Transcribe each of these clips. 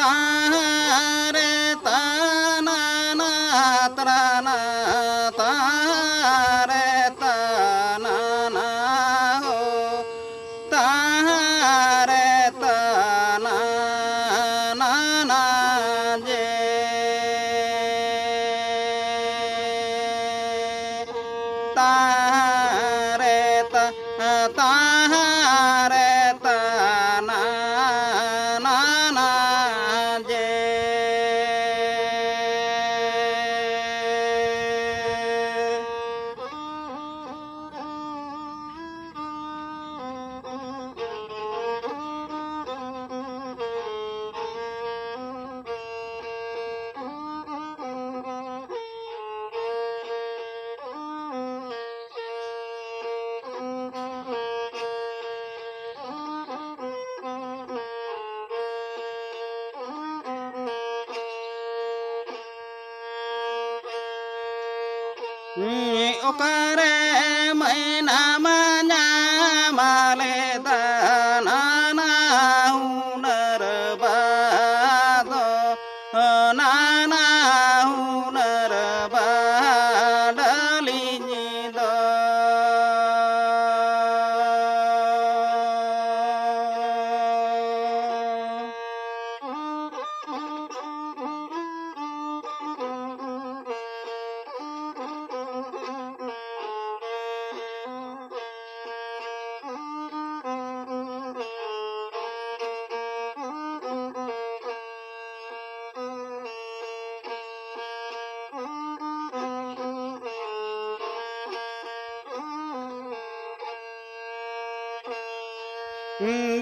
तारे तना ना तना तारे तना ना हो तारे तना ना ना जे तारे तारे तना ना ना जे ओकरे मैना मना माले दाना हुनर बादो नाना हुनर बाडली दो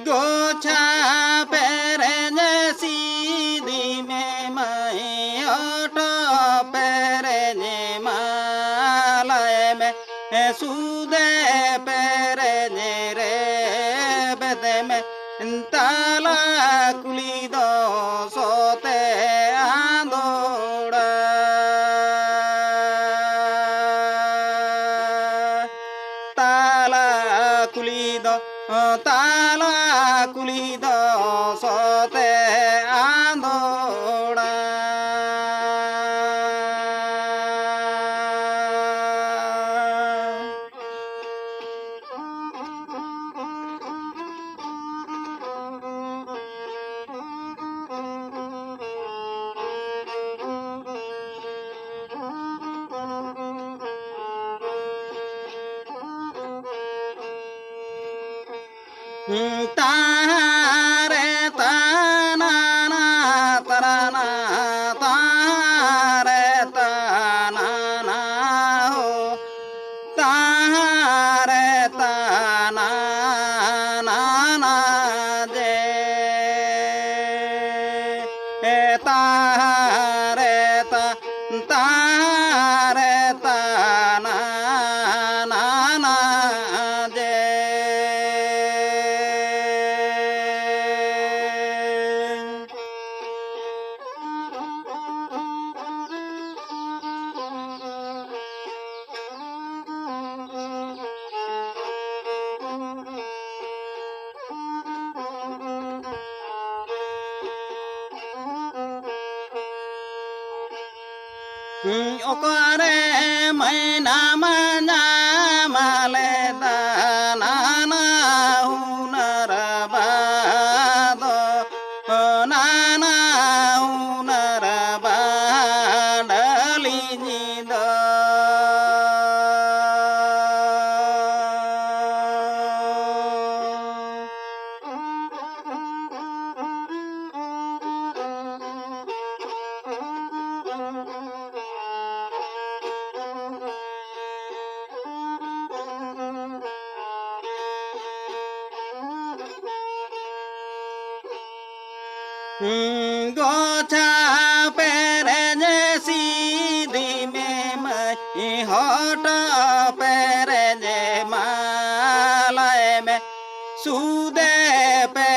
गोछा पेरे सीधी में मैं ऑटो पेरे मालय में सूदे पेरे रे बेदे में ताला कुली दो सोते आंदोड़ा ताला कुली दो ताला कुली दो सोते आंदोड़ा तारे तना ना तराना तारे तना ना हो तारे तना ना ना जे तारे तारे तना ना ना जे ओकरे मैना मना माले दाना हुनर बादो नाना हुनर बाडली दो गोछा पेरे सीधी में मैं हॉट पेरे मालय में सूदे पे